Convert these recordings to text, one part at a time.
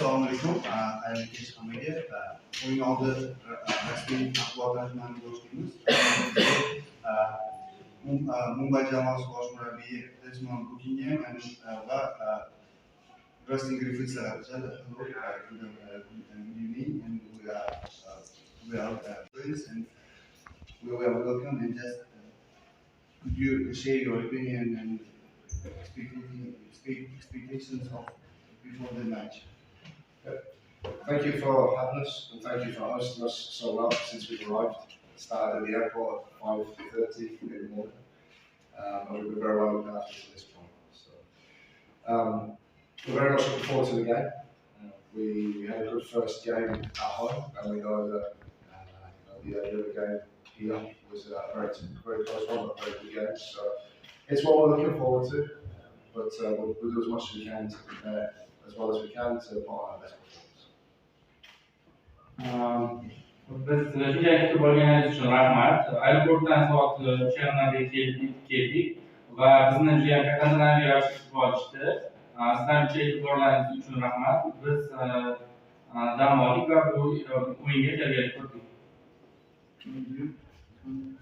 Assalomu alaykum. Xayrli kech hammaga. O'yin oldi rasmiy axborotlarni boshlaymiz. Mumbai jamoasi bosh murabbiyi Dесмонд Букингем va Rostin Griffits Good evening, and we are friends, and we are welcome. And just could you share your opinion and expectations of before the match? Thank you for having us, and thank you for hosting us so well since we've arrived. Started at the airport at 5:30 in the morning, and we've been very well looked after to this point. So, we're very much looking forward to the game. We had a good first game at home, and we know that the other game here was a very close one, but very good game. So, it's what we're looking forward to, but we'll do as much as we can to prepare as well as we can to put on our best performance. Biz shunchaki bo'lganingiz uchun rahmat. Aeroportdan soat 3:30da keldik va bizni juda ham kattadan ravishda kutib olishdi. Sizlarga e'tiborlaringiz uchun rahmat. Biz dam oldik va bu o'yinga tayyorgarlik ko'rdik.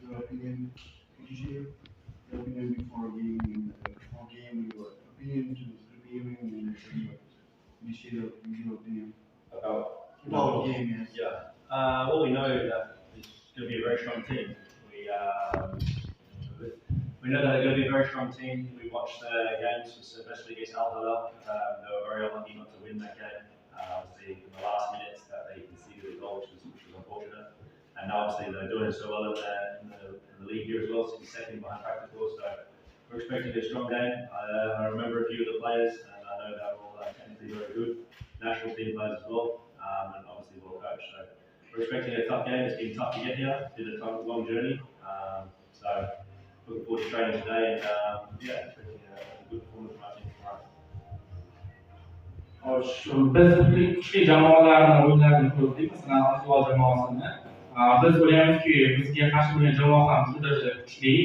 Your opinion before game, your opinion to the game, and you share your opinion about game. Yes. Yeah. Well, we know that it's going to be a very strong team. We know that they're going to be a very strong team. We watched the games, especially against Al-Ҳилол. They were very unlucky not to win that game. Obviously, in the last minutes, that they conceded a goal, which was unfortunate. And obviously, they're doing so well in the league here as well, so second behind practical. So we're expecting a strong game. I remember a few of the players, and I know they're all technically very good. National team players as well, and obviously well coached. So we're expecting a tough game. It's been tough to get here. It's been a long journey. So looking forward to training today, and expecting a good performance from our team tomorrow. Biz kuchli jamoalarni o'yinlarini ko'rdik, masalan, Al-Ҳилол jamoasini. Biz bilamizki, bizga qarshi bo'lgan jamoa ham juda darajada kuchli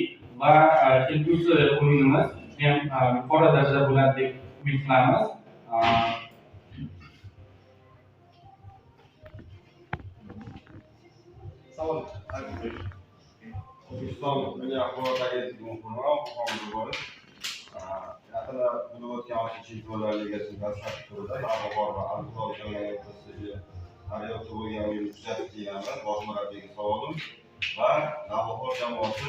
va kelgusi o'yinimiz juda ham yuqori darajada bo'ladi deb umid qilamiz. O'zbekiston milliy axborotdagi muhimroq muhim bo'lib, yaqinda bo'lib o'tgan Osiyo Chempionlar Ligasining dastlabki turida Навбаҳор va Al-Ҳилол o'rtasidagi hayotda bo'lgan o'yinni kuzatib kelganman. Bosh murabbiyga savolim va Навбаҳор jamoasi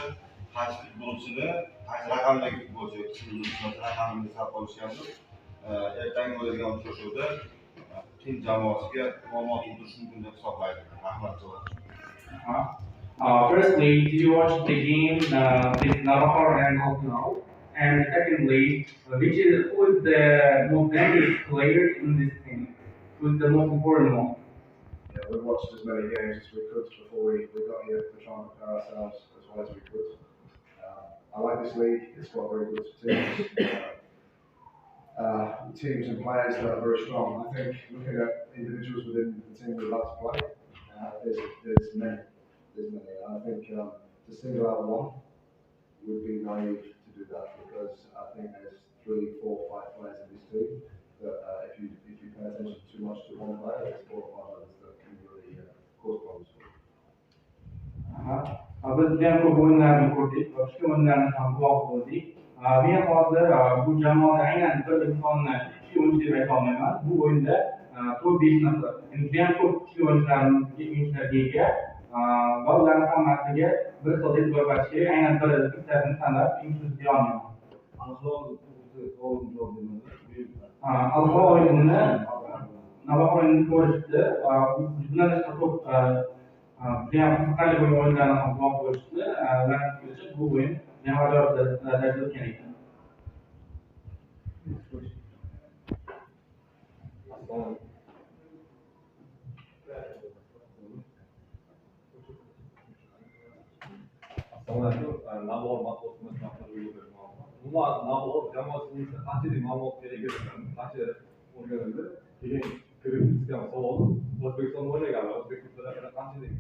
qaysi futbolchini, qaysi raqamdagi futbolchi raqamini saqlab qolishgandi. Ertangi bo'ladigan uchrashuvda Hind jamoasiga muammo tug'dirishi mumkin deb hisoblaydi. Rahmat. Firstly, did you watch the game with Навбаҳор and Al-Ҳилол? And secondly, who is the most dangerous player in this team? Who is the most important one? Yeah, we've watched as many games as we could before we got here to try and prepare ourselves as well as we could. I like this league. It's got very good teams and players that are very strong. I think looking at individuals within the team we'd like to play, there's many. I think to single out one would be naive to do that, because I think there's 3, 4, 5 players in this team that if you pay attention too much to one player, there's 4 or 5 others that can really cause problems for you. Biz juda ham ko'p o'yinlarni ko'rdik va shu o'yinlarni ham guvoh bo'ldik. Men hozir bu jamoada aynan bir insonni kuchli o'yinchi deb ayta olmayman. Bu o'yinda 4-5 nafar, ya'ni juda ham ko'p kuchli o'yinchilarga ega va ularni hammasiga bir xil e'tibor berish kerak. Aynan bittasini tanlab imkonsiz deya olmayman. Al-Ҳилол o'yinini Навбаҳор o'yinini ko'rishdi va bundan tashqari ko'p juda ham qiziqarli bo'lgan o'yinlarni ham guvoh bo'lishdi. Ularning fikricha bu o'yin juda ham ajoyib darajada o'tgan ekan. Навбаҳор matbuot Навбаҳор jamoasining qanchalik ma'lumot kerak ekan, qancha o'rganildi. Keyin Griffitsga savolim, O'zbekistonda o'ynaganlar, o'zbek klublarida qanchalik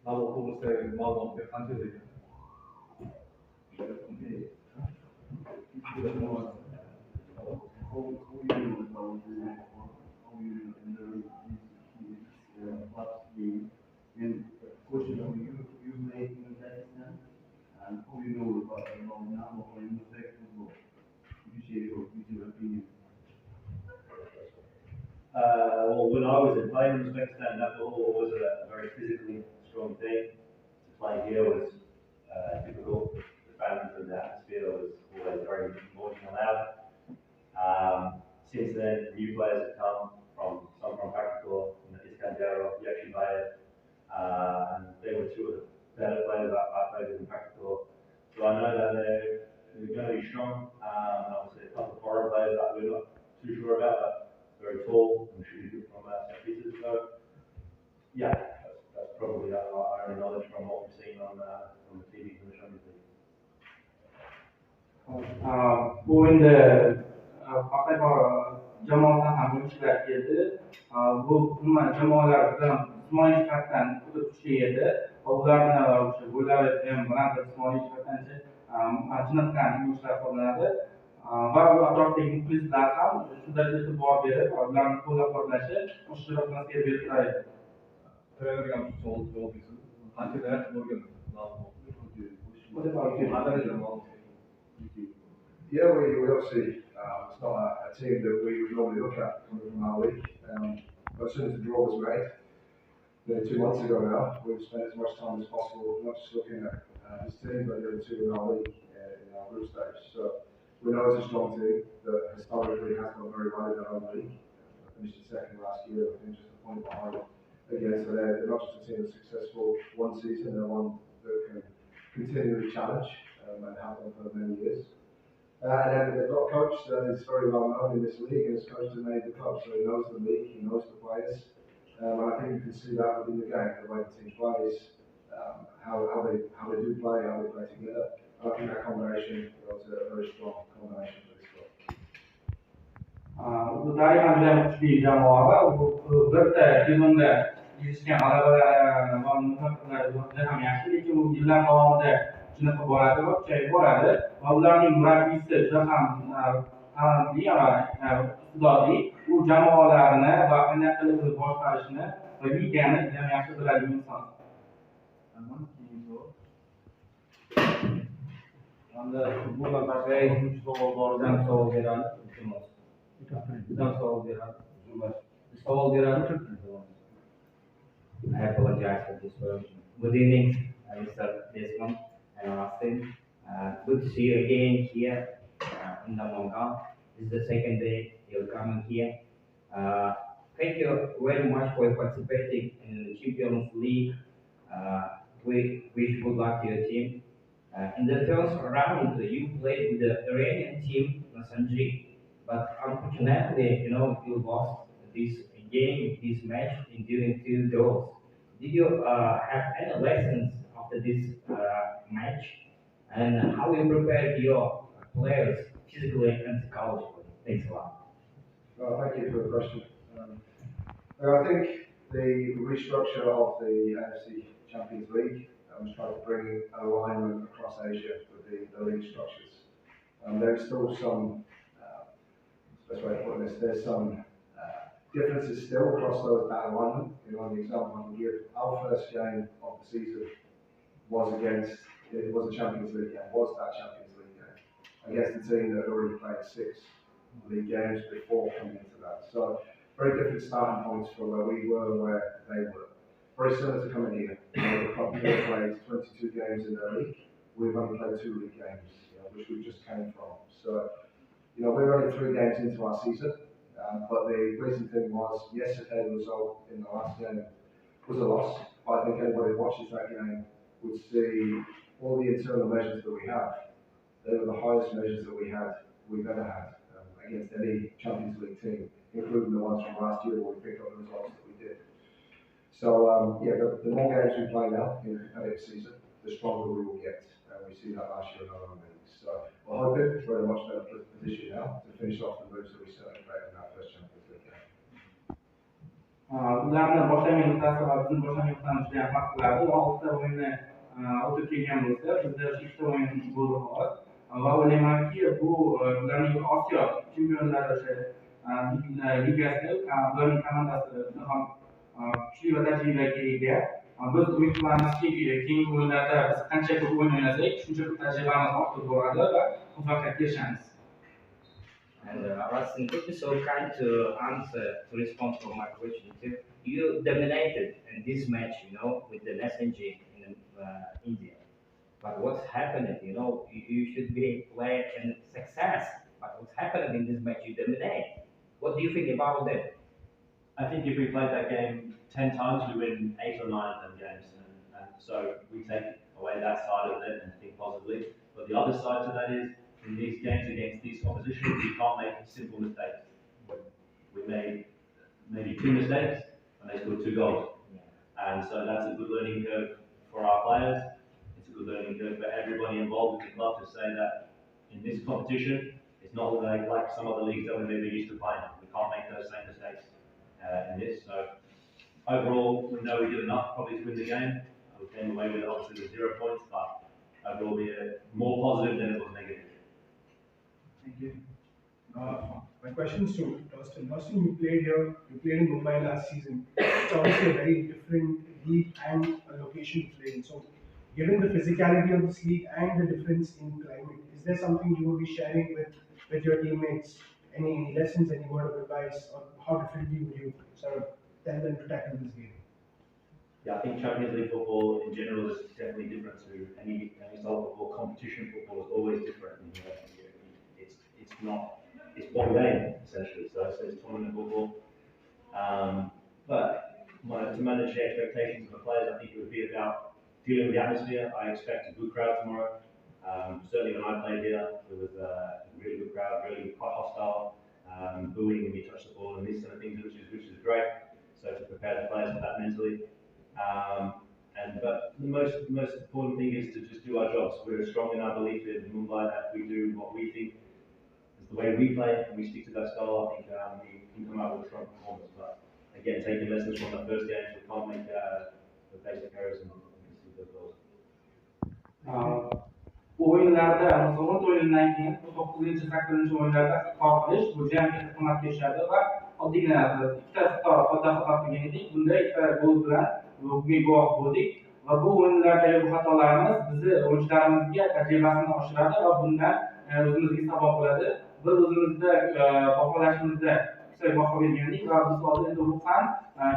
Навбаҳор to'g'risidagi ma'lumotga qanchalik Well, when I was playing in Uzbekistan, Навбаҳор was a very physically strong team. To play here was difficult. The fans and the atmosphere was always very noisy and loud. Since then, new players have come some from Pakistan, Iskandar, Yakshi Bayev, and they were two of the better players I played with in Pakistan. So I know that they're going to be strong. And obviously, a couple of foreign players that we're not too sure about, but very tall and should be good from set pieces. So, yeah, that's probably our own knowledge from what we've seen on the TV and the Champions League. Bu endi faqat jamoadan ham o'yinchilar keldi. Bu umuman jamoalar bilan jismoniy jihatdan juda kuchli edi. Ularni o'sha go'llari ham bilan jismoniy jihatdan chiniqqan o'yinchilar hisoblanadi. Va bu atrofdagi muxlislar ham shunday e'tibor berib, ularni qo'llab-quvvatlashi ishtirokchilarga berib turadi. Trenerga ham savol bersin. Qancha daraxt bo'lgan? Yeah, we obviously, it's not a team that we would normally look at from our league. But as soon as the draw was made, 2 months ago now, we've spent as much time as possible not just looking at this team, but the other two in our league, in our group stage. So we know it's a strong team that historically has done very well in their own league. Finished second last year, I think just a point behind. Again, so they're not just a team that's successful one season, they're one that can continually challenge and have done for many years. And then they've got a coach that is very well known in this league and has coached and made the club, so he knows the league, he knows the players. And I think you can see that within the game, the way the team plays, how they do play, how they play together. And I think that combination was a very strong combination for this club. Bu doim juda kuchli jamoa va bitta sezonda yetishgan g'alabalar va muvaffaqiyatlar ham yaxshi, lekin u yillar davomida chiniqib boradi va kuchayib boradi. Va ularning murabbiysi juda ham talantli va iqtidorli. U jamoalarni va qanday qilib boshqarishni va ligani juda yaxshi biladigan inson. Anda futboldan tashqari uchinchi savol bor. Savol beradi. Savol beradi. I apologize for this question. Good evening, Mr. Desmond and Rostin. Good to see you again here in Namanga. This is the second day you're coming here. Thank you very much for participating in the Champions League. We wish good luck to your team. In the first round, you played with the Iranian team, Sanji, but unfortunately, you lost this game, this match, during 2 goals. Did you have any lessons after this match? And how you prepared your players physically and psychologically? Thanks a lot. Well, thank you for the question. I think the restructure of the AFC Champions League was trying to bring alignment across Asia with the league structures. There's still some, best way to put this, there's some differences still across that alignment. The example I can give, our first game of the season was a Champions League game, against a team that had already played 6 league games before coming into that. So very different starting points from where we were and where they were. Very similar to coming here. The club here played 22 games in their league. We've only played 2 league games, which we just came from. So, we're only 3 games into our season. But the recent thing was, yesterday the result in the last game was a loss. But I think anybody who watches that game would see all the internal measures that we have. They were the highest measures that we've ever had against any Champions League team, including the ones from last year where we picked up the results that we did. So, the more games we play now in the competitive season, the stronger we will get. And we see that last year in our own leagues. So, we're hoping we're in a much better position now to finish off the moves that we certainly played in that first Champions League game. Ularni boshlagan nuqtasi va bizni boshlagan nuqtamiz juda ham farq qiladi. 6 o'yinni o'tib kelgan bo'lsa, bizda 2 o'yin bo'ldi xolos. va o'ylaymanki bu ularning Osiyo chempionlar ligasida ularning komandasi ham kuchli va tajribaga ega. Biz umid qilamizki keyingi o'yinlarda biz qancha ko'p o'yin o'ynasak shuncha ko'p tajribamiz ortib boradi va muvaffaqiyatga erishamiz. And Rostin, could you so kind to answer, to respond to my question too? You dominated in this match, with the messenger in India. But what's happening, you should be player in success. But what's happening in this match, you dominate. What do you think about that? I think if we played that game 10 times, we win 8 or 9 of them games. And so we take away that side of it and think positively. But the other side to that is, in these games against these opposition, we can't make simple mistakes. We made maybe 2 mistakes and they scored 2 goals. And so that's a good learning curve for our players. It's a good learning curve for everybody involved with the club to say that in this competition, it's not like some other leagues that we're used to playing. We can't make those same mistakes in this. So overall, we know we did enough probably to win the game. We came away with obviously the 0 points, but overall we're more positive than it was negative. Thank you. My question is to Rostin. Rostin, you played here, you played in Mumbai last season. It's obviously a very different league and a location to play in. So, given the physicality of this league and the difference in climate, is there something you would be sharing with your teammates? Any lessons, any word of advice, or how differently would you sort of tell them to tackle this game? Yeah, I think Champions League football in general is definitely different to any style of football. Competition football is always different. It's one game essentially, so it's tournament football. But to manage the expectations of the players, I think it would be about dealing with the atmosphere. I expect a good crowd tomorrow. Certainly when I played here, there was a really good crowd, really quite hostile, booing when you touch the ball and these sort of things, which is great. So to prepare the players for that mentally. But the most important thing is to just do our jobs. We're strong in our belief in Mumbai that we do what we think is the way we play and we stick to that style. I think we can come out with a strong performance. But again, taking lessons from the first game, we can't make the basic errors and see those goals. O'yinlarda musobaqa o'yinidan keyin 9-8 o'yinlarda xato qilish bu jam katta qimmatga tushadi va oddiygina ikkita xato qilgan edik. Bunda ikkita gol bilan bunga guvoh bo'ldik va bu o'yinlardagi bu xatolarimiz bizni o'yinchilarimizga tajribasini oshiradi va bundan o'zimizga saboq bo'ladi. Biz o'zimizda baholashimizda yuksak baho bergandik va biz hozir endi bu ham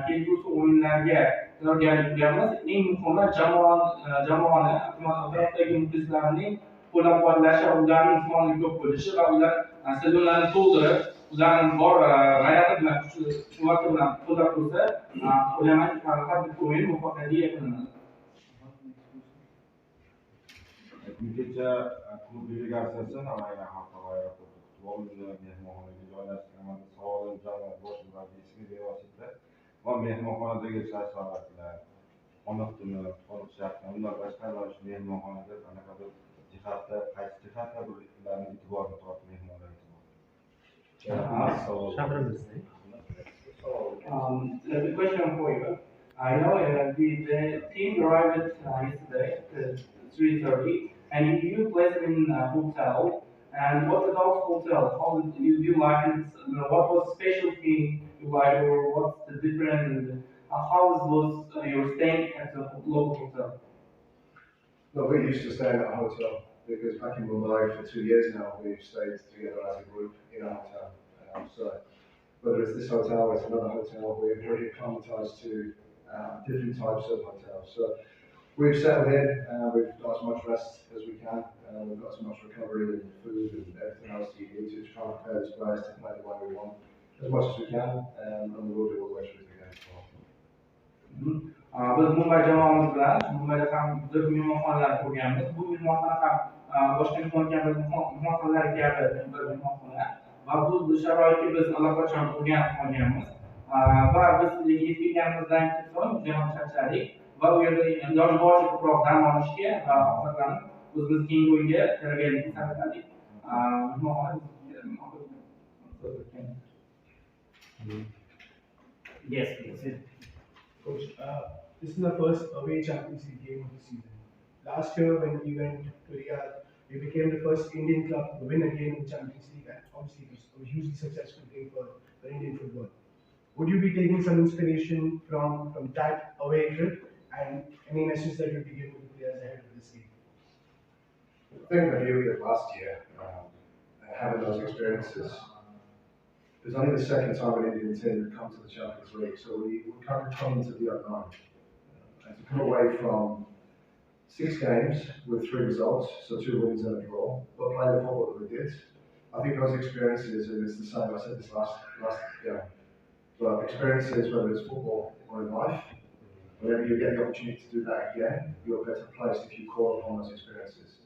kelgusi o'yinlarga tayyorgarlik qilamiz. Eng muhimi jamoani atrofdagi muxlislarning qo'llab-quvvatlashi, ularning soni ko'p bo'lishi va ular stadionlarni to'ldirib, ularning bor g'ayrati bilan, quvvati bilan qo'llab tursa, o'ylaymanki har bir o'yin muvaffaqiyatli yakunlanadi. Kecha klub delegatsiyasi Namangan xalqaro aeroportida kutib oldi, mehmonxonaga joylashgan. Savolim javob bosh murabbiysiga bevosita va mehmonxonadagi sharoitlar qoniqdimi, qoniqishyaptimi? Undan tashqari shu mehmonxonada qanaqa bir jihatda, qaysi jihatda bir ularning e'tiborini tortib mehmonlar The question for you. I know the team arrived yesterday at 3:30, and you placed in a hotel. And what about hotel? How did you like it? What was special thing you like, or what's the difference? How was your staying at the local hotel? Well, we're used to staying at a hotel because back in Mumbai for 2 years now, we've stayed together as a group in a hotel. So whether it's this hotel or it's another hotel, we're very acclimatized to different types of hotels. So we've settled in, we've got as much rest as we can, we've got as much recovery and food and everything else you need to try and prepare these players to play the way we want as much as we can, and we will do all the way through the game as well. Biz Mumbai jamoamiz bilan Mumbayda ham bir mehmonxonalar qurganmiz. Bu mehmonxona ham boshqa mehmonxonalar kabi bir mehmonxona va bu sharoitga biz allaqachon qurganmiz. Va biz yetib kelganimizdan so'ng juda ham charchadik va u yerda iloji boricha ko'proq dam olishga va ovqatlanib o'zimiz keyingi o'yinga tayyorgarlikka sarfladik. Yes, please. Coach, this is the first away Champions League game of the season. Last year when we went to Riyadh, They became the first Indian club to win a game in the Champions League, and obviously it was a hugely successful game for Indian football. Would you be taking some inspiration from that away trip, and any message that you'd be giving to the players ahead of this game? I think the beauty of last year, having those experiences, it was only the second time an Indian team had come to the Champions League, so we kind of come into the unknown. And to come away from 6 games with 3 results, so 2 wins and a draw, but play the football that we did, I think those experiences, and it's the same, I said this last game, but experiences, whether it's football or in life, whenever you get the opportunity to do that again, you're better placed if you call upon those experiences.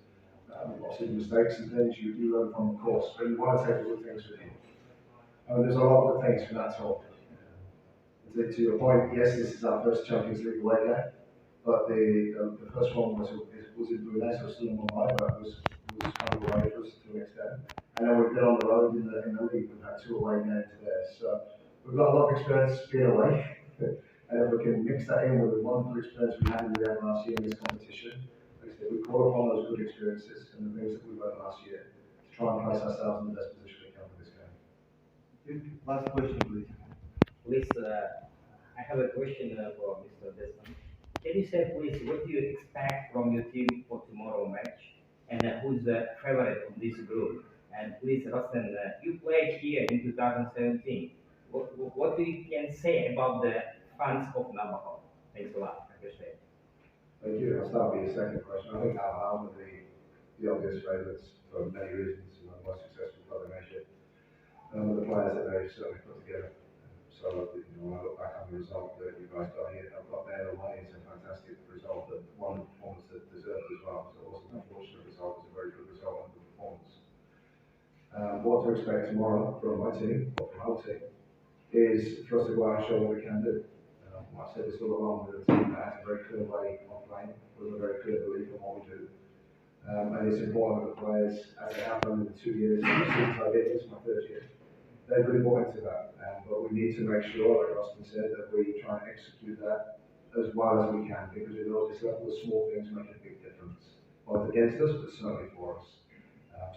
Obviously the mistakes and things you learn from the course, but you want to take the good things with you. There's a lot of good things from that talk. To your point, yes, this is our first Champions League away game, but the first one was in Brunei, so still in Mumbai, but it was kind of away for us to an extent. And then we've been on the road in the league, we've had 2 away games there. So we've got a lot of experience being away, and if we can mix that in with the wonderful experience we had last year in this competition, like I said, we call upon those good experiences and the things that we learned last year to try and place ourselves in the best position we can for this game. Last question, please. Please, I have a question for Mr. Dесмонд. Can you say, please, what do you expect from your team for tomorrow match, and who's the favorite of this group? And please, Rostin, you played here in 2017. What do you can say about the fans of Навбаҳор? Thanks a lot. I appreciate it. Thank you. I'll start with your second question. I think Al-Ҳилол were the obvious favourites for many reasons, and the most successful club in Asia. The players that they've certainly put together. So, when I look back on the result that you guys got here, I've got there away. It's a fantastic result, but one performance that deserved as well. So it wasn't an unfortunate result, it was a very good result and good performance. What to expect tomorrow from my team, or from our team, is for us to go out and show what we can do. I've said this all along, with a team that has a very clear way of playing, with a very clear belief in what we do. And it's important that the players, as they have done in the 2 years since I did, this is my 3rd year, they've really bought into that. But we need to make sure, like Rostin said, that we try and execute that as well as we can, because we know this level of small things make a big difference, both against us, but certainly for us.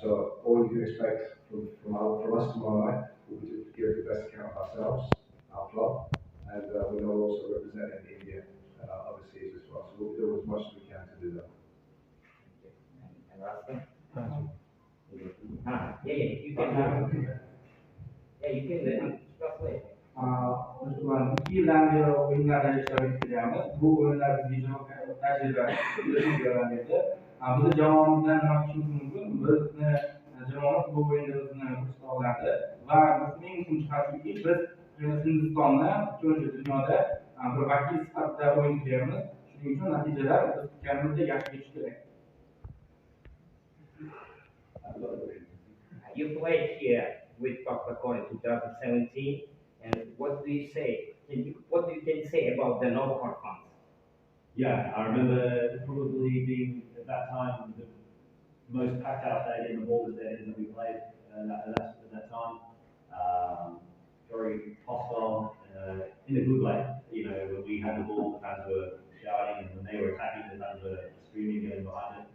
So all you can expect from us tomorrow night will be to give the best account of ourselves, our club, and we know we're also representing India overseas as well. So we'll do as much as we can to do that. And Rostin? You can. You can translate. İki yıllardır oyunlarda iştirak ediyoruz. Bu oyunlar bizim tecrübe öğrenildi. Bizi camiamızdan nakşımız mümkün. Biz camiamız bu oyunlarımızı kutsallardı. Ve bizim için çıkarttık ki biz Hindistan'da, çoğu dünyada bir vakit sifatida oyun ediyoruz. Şunun için neticeler biz kendimizde yaşayış gerek. You played here with Pakistan in 2017, and what do you say? What do you can say about the Навбаҳор fans? Yeah, I remember probably being at that time the most packed out stadium of all the stadiums that we played at that time. Very hostile, in a good way. When we had the ball, the fans were shouting, and when they were attacking, the fans were screaming, getting behind it.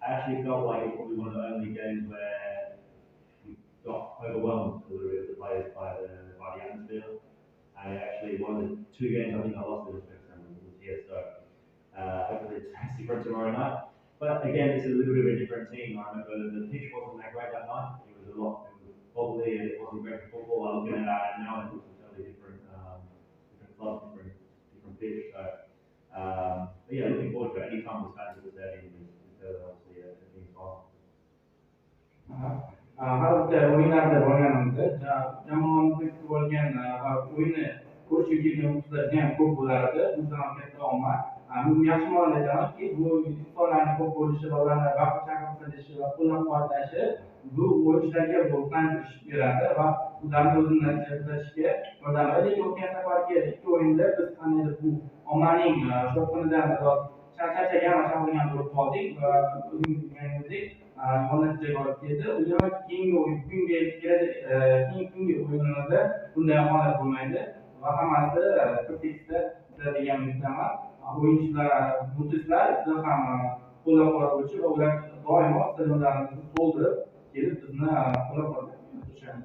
I actually felt like it was probably one of the only games where we got overwhelmed a little bit with the players by the atmosphere. And actually, one of the 2 games I think I lost in was here, so hopefully it's different tomorrow night. But again, it's a little bit of a different team. I remember the pitch wasn't that great that night. It was wobbly, and it wasn't great for football. I was looking at it now, and it was a totally different club, different pitch. So, but yeah, looking forward to it. Any time this fans at the stadium is obviously a big fun. Harbitta o'yinlarda bo'lganimizda jamoamizda bo'lgan va o'yinni ko'rishga kelgan muxlislar ham ko'p bo'lardi. Bu ham katta omad. Bu yaxshi ma'noda aytamanki, bu insonlarning ko'p bo'lishi va ularni vaqt chaqirib qilishi va qo'llab-quvvatlashi bu o'yinchilarga quvonch beradi va ularni o'zini natijaga ko'tarishga yordam beradi. Lekin o'tgan safargi 2 o'yinda biz qandaydir bu ommaning shovqinidan biroz charchagan va chalg'igan bo'lib qoldik va o'zingiz bilganingizdek yomon natijaga olib keldi. O'ylamak keyingi o'yinimizda bunday holat bo'lmaydi va hammasi bir tekisda degan umiddaman. O'yinchilar, muxlislar juda ham qo'llab-quvvatlovchi va ular doimo stadionlarimizni to'ldirib kelib bizni qo'llab-quvvatlashadi.